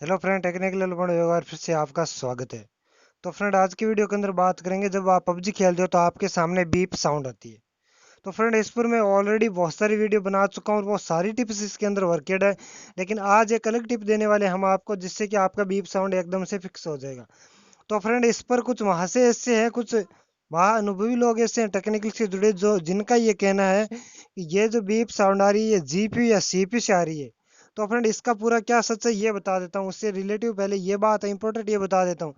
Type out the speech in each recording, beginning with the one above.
Hello friend, technical point एक बार फिर से आपका स्वागत है। तो फ्रेंड, आज की वीडियो के अंदर बात करेंगे, जब आप पबजी खेलते हो तो आपके सामने बीप साउंड आती है। तो फ्रेंड, इस पर मैं ऑलरेडी बहुत सारी वीडियो बना चुका हूँ और वो सारी टिप्स इसके अंदर वर्केड है। लेकिन आज एक अलग टिप देने वाले हम आपको, जिससे कि आपका बीप साउंड एकदम से फिक्स हो जाएगा। तो फ्रेंड, इस पर कुछ वहां से ऐसे हैं, कुछ वहाँ अनुभवी लोग ऐसे हैं टेक्निकल से जुड़े, जो जिनका ये कहना है कि ये जो बीप साउंड आ रही है जीपीयू या सीपीयू से आ रही है। तो फ्रेंड, इसका पूरा क्या सच है ये बता देता हूँ। उससे रिलेटिव पहले ये बात है इंपॉर्टेंट, ये बता देता हूँ।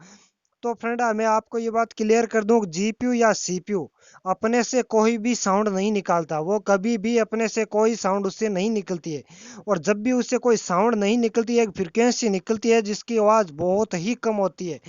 तो फ्रेंड, मैं आपको ये बात क्लियर कर दूं, जीपीयू या सीपीयू अपने से कोई भी साउंड नहीं निकालता। वो कभी भी अपने से कोई साउंड उससे नहीं निकलती है। और जब भी उससे कोई साउंड नहीं निकलती है, एक फ्रिक्वेंसी निकलती है जिसकी आवाज़ बहुत ही कम होती है।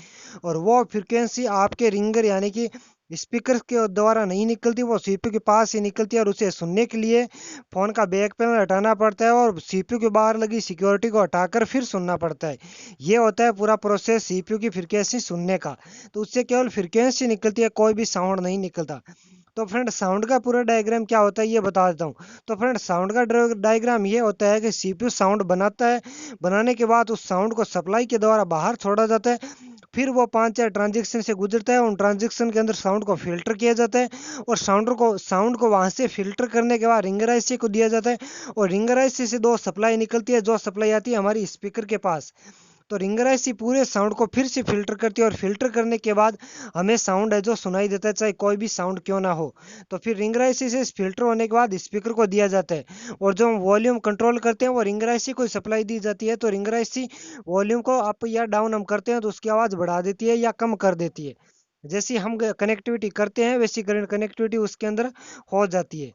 और वो फ्रिक्वेंसी आपके रिंगर यानी कि स्पीकर के द्वारा नहीं निकलती, वो सीपीयू के पास ही निकलती है। और उसे सुनने के लिए फ़ोन का बैक पैनल हटाना पड़ता है और सीपीयू के बाहर लगी सिक्योरिटी को हटाकर फिर सुनना पड़ता है। ये होता है पूरा प्रोसेस सीपीयू की फ्रिक्वेंसी सुनने का। तो उससे केवल फ्रिक्वेंसी निकलती है, कोई भी साउंड नहीं निकलता। तो फ्रेंड, साउंड का पूरा डायग्राम क्या होता है ये बता देता हूँ। तो फ्रेंड, साउंड का डायग्राम ये होता है कि सीपीयू साउंड बनाता है। बनाने के बाद उस साउंड को सप्लाई के द्वारा बाहर छोड़ा जाता है। फिर वो 5-4 ट्रांजेक्शन से गुजरता है। उन ट्रांजेक्शन के अंदर साउंड को फ़िल्टर किया जाता है। और साउंड को वहाँ से फ़िल्टर करने के बाद रिंगर आईसी को दिया जाता है। और रिंगर आईसी से 2 सप्लाई निकलती है, जो सप्लाई आती है हमारी स्पीकर के पास। तो रिंगर आईसी पूरे साउंड को फिर से फ़िल्टर करती है और फ़िल्टर करने के बाद हमें साउंड है जो सुनाई देता है, चाहे कोई भी साउंड क्यों ना हो। तो फिर रिंगर आईसी से फ़िल्टर होने के बाद स्पीकर को दिया जाता है। और जो हम वॉल्यूम कंट्रोल करते हैं वो रिंगर आईसी को सप्लाई दी जाती है। तो रिंगर आईसी वॉल्यूम को अप या डाउन हम करते हैं तो उसकी आवाज़ बढ़ा देती है या कम कर देती है। जैसी हम कनेक्टिविटी करते हैं वैसी कनेक्टिविटी उसके अंदर हो जाती है।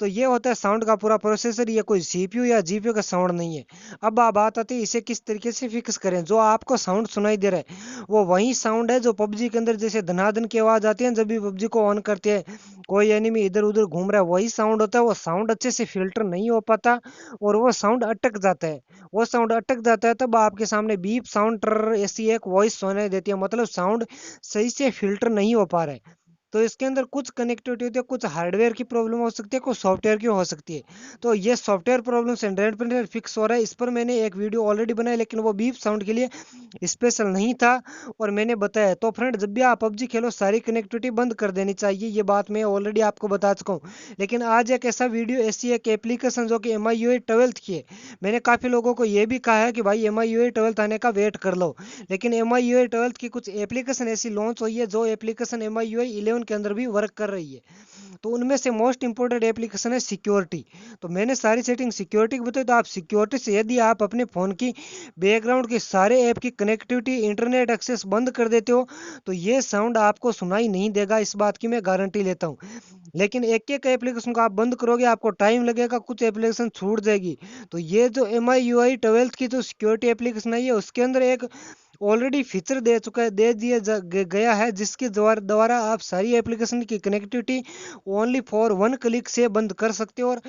तो ये होता है साउंड का पूरा प्रोसेसर। ये कोई सीपीयू या जीपीयू का साउंड नहीं है। अब बात आती है इसे किस तरीके से फिक्स करें। जो आपको साउंड सुनाई दे रहा है वो वही साउंड है जो पबजी के अंदर जैसे धनाधन की आवाज़ आती है जब भी पबजी को ऑन करते हैं, कोई एनिमी इधर उधर घूम रहा है, वही साउंड होता है। वो साउंड अच्छे से फिल्टर नहीं हो पाता और वो साउंड अटक जाता है। वो साउंड अटक जाता है तब आपके सामने बीप साउंड ट्र ऐसी एक वॉइस सुनाई देती है, मतलब साउंड सही से फिल्टर नहीं हो पा रहा है। तो इसके अंदर कुछ कनेक्टिविटी होती है, कुछ हार्डवेयर की प्रॉब्लम हो सकती है, कुछ सॉफ्टवेयर की हो सकती है। तो ये सॉफ्टवेयर प्रॉब्लम से 100% फिक्स हो रहा है। इस पर मैंने एक वीडियो ऑलरेडी बनाया, लेकिन वो बीप साउंड के लिए स्पेशल नहीं था और मैंने बताया। तो फ्रेंड, जब भी आप पबजी खेलो सारी कनेक्टिविटी बंद कर देनी चाहिए, ये बात मैं ऑलरेडी आपको बता चुका हूँ। लेकिन आज एक ऐसा वीडियो, ऐसी एक एप्लीकेशन जो कि MIUI 12 की है। मैंने काफ़ी लोगों को ये भी कहा है कि भाई MIUI 12 आने का वेट कर लो। लेकिन MIUI 12 की कुछ एप्लीकेशन ऐसी लॉन्च हुई है जो एप्लीकेशन MIUI 11 के अंदर भी वर्क कर रही है। तो उनमें से मोस्ट इंपॉर्टेंट एप्लीकेशन है सिक्योरिटी। तो मैंने सारी सेटिंग सिक्योरिटी की बताई। तो आप सिक्योरिटी से यदि आप अपने फ़ोन की बैकग्राउंड के सारे ऐप की कनेक्टिविटी इंटरनेट एक्सेस बंद कर देते हो तो ये साउंड आपको सुनाई नहीं देगा, इस बात की मैं गारंटी लेता हूँ। लेकिन एक एक एप्लीकेशन को आप बंद करोगे आपको टाइम लगेगा, कुछ एप्लीकेशन छूट जाएगी। तो ये जो MIUI 12 की जो सिक्योरिटी एप्लीकेशन है, ये उसके अंदर एक ऑलरेडी फीचर दे चुका है, दे दिया गया है, जिसके द्वारा आप सारी एप्लीकेशन की कनेक्टिविटी ओनली फॉर 1 क्लिक से बंद कर सकते हो। और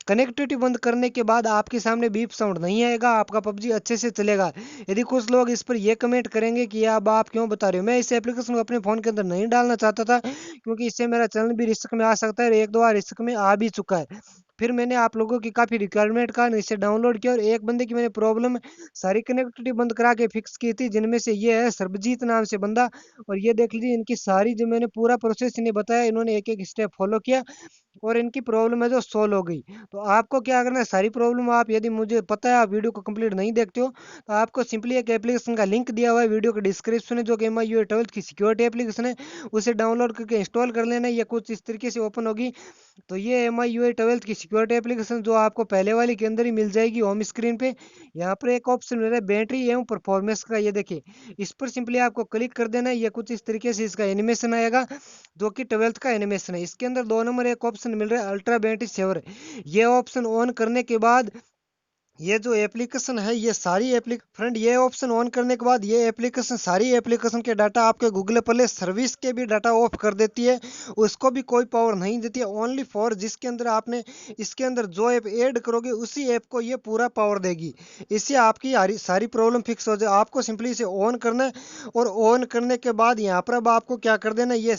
कनेक्टिविटी बंद करने के बाद आपके सामने बीप साउंड नहीं आएगा, आपका पबजी अच्छे से चलेगा। यदि कुछ लोग इस पर ये कमेंट करेंगे कि अब आप क्यों बता रहे हो, मैं इस एप्लीकेशन को अपने फ़ोन के अंदर नहीं डालना चाहता था क्योंकि इससे मेरा चैनल भी रिस्क में आ सकता है और एक दो बार रिस्क में आ भी चुका है। फिर मैंने आप लोगों की काफ़ी रिक्वायरमेंट का इसे डाउनलोड किया और एक बंदे की मैंने प्रॉब्लम सारी कनेक्टिविटी बंद करा के फिक्स की थी, जिनमें से ये है सरबजीत नाम से बंदा। और ये देख लीजिए इनकी सारी जो मैंने पूरा प्रोसेस इन्हें बताया, इन्होंने एक एक स्टेप फॉलो किया और इनकी प्रॉब्लम है जो सॉल्व हो गई। तो आपको क्या करना है, सारी प्रॉब्लम आप, यदि मुझे पता है आप वीडियो को कंप्लीट नहीं देखते हो, तो आपको सिंपली एक एप्लीकेशन का लिंक दिया हुआ है वीडियो के डिस्क्रिप्शन में, जो कि MIUI 12 की सिक्योरिटी एप्लीकेशन है। उसे डाउनलोड करके इंस्टॉल कर लेना है। ये कुछ इस तरीके से ओपन होगी। तो ये MIUI 12 की सिक्योरिटी एप्लीकेशन जो आपको पहले वाली के अंदर ही मिल जाएगी होम स्क्रीन पे। यहाँ पर एक ऑप्शन मिल रहा है बैटरी एवं परफॉर्मेंस का, ये देखिए, इस पर सिंपली आपको क्लिक कर देना है। ये कुछ इस तरीके से इसका एनिमेशन आएगा, जो कि 12 का एनिमेशन है। इसके अंदर 2 नंबर एक ऑप्शन मिल रहा है अल्ट्रा बैटरी सेवर। ये ऑप्शन ऑन करने के बाद ये जो एप्लीकेशन है, ये सारी एप्ली फ्रेंड, ये ऑप्शन ऑन करने के बाद ये एप्लीकेशन सारी एप्लीकेशन के डाटा आपके गूगल प्ले सर्विस के भी डाटा ऑफ कर देती है। उसको भी कोई पावर नहीं देती है, ओनली फॉर जिसके अंदर आपने इसके अंदर जो ऐप ऐड करोगे उसी ऐप को ये पूरा पावर देगी। इससे आपकी सारी प्रॉब्लम फिक्स हो जाए। आपको सिंपली इसे ऑन करना है और ऑन करने के बाद यहाँ पर अब आपको क्या कर देना, ये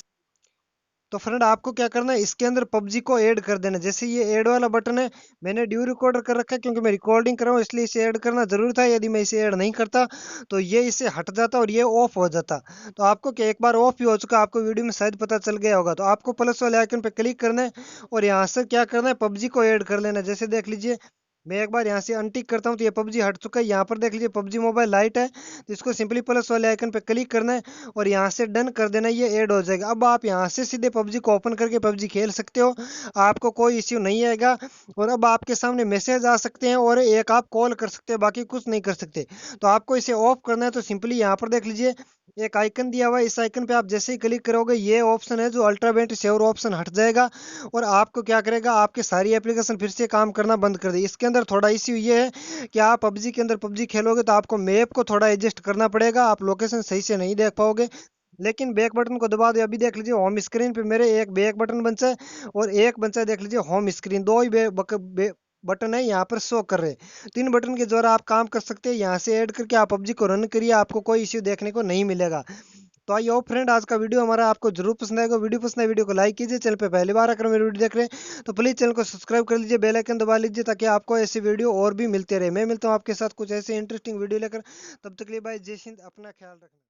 तो फ्रेंड आपको क्या करना है, इसके अंदर पबजी को ऐड कर देना। जैसे ये ऐड वाला बटन है, मैंने ड्यू रिकॉर्डर कर रखा है क्योंकि मैं रिकॉर्डिंग कर रहा हूँ, इसलिए इसे ऐड करना जरूरी था। यदि मैं इसे ऐड नहीं करता तो ये इससे हट जाता और ये ऑफ हो जाता। तो आपको क्या, एक बार ऑफ भी हो चुका, आपको वीडियो में शायद पता चल गया होगा। तो आपको प्लस वाले आइकन पे क्लिक करना है और यहाँ से क्या करना है, पबजी को ऐड कर लेना है। जैसे देख लीजिए, मैं एक बार यहाँ से अनटिक करता हूँ तो ये पबजी हट चुका है। यहाँ पर देख लीजिए पबजी मोबाइल लाइट है, तो इसको सिंपली प्लस वाले आइकन पे क्लिक करना है और यहाँ से डन कर देना, ये ऐड हो जाएगा। अब आप यहाँ से सीधे पबजी को ओपन करके पबजी खेल सकते हो, आपको कोई इश्यू नहीं आएगा। और अब आपके सामने मैसेज आ सकते हैं और एक आप कॉल कर सकते हैं, बाकी कुछ नहीं कर सकते। तो आपको इसे ऑफ करना है, तो सिंपली यहाँ पर देख लीजिए एक आइकन दिया हुआ है, इस आइकन पे आप जैसे ही क्लिक करोगे ये ऑप्शन है जो अल्ट्रा बैटरी सेवर ऑप्शन हट जाएगा और आपको क्या करेगा, आपके सारी एप्लीकेशन फिर से काम करना बंद कर दे। इसके अंदर थोड़ा इश्यू ये है कि आप पबजी के अंदर पबजी खेलोगे तो आपको मैप को थोड़ा एडजस्ट करना पड़ेगा, आप लोकेशन सही से नहीं देख पाओगे। लेकिन बैक बटन को दबा दो, अभी देख लीजिए होम स्क्रीन पे मेरे एक बैक बटन बचा है और एक बचा है, देख लीजिए होम स्क्रीन, दो ही बटन है यहाँ पर शो कर रहे हैं। 3 बटन के द्वारा आप काम कर सकते हैं, यहाँ से ऐड करके आप पबजी को रन करिए, आपको कोई इश्यू देखने को नहीं मिलेगा। तो आई होप फ्रेंड आज का वीडियो हमारा आपको जरूर पसंद आएगा। वीडियो पसंद है वीडियो को लाइक कीजिए, चैनल पे पहली बार अगर मेरी वीडियो देख रहे हैं तो प्लीज चैनल को सब्सक्राइब कर लीजिए, बेल आइकन दबा लीजिए ताकि आपको ऐसी वीडियो और भी मिलते रहे। मैं मिलता हूँ आपके साथ कुछ ऐसे इंटरेस्टिंग वीडियो लेकर, तब तक के लिए बाय, जय हिंद, अपना ख्याल रखना।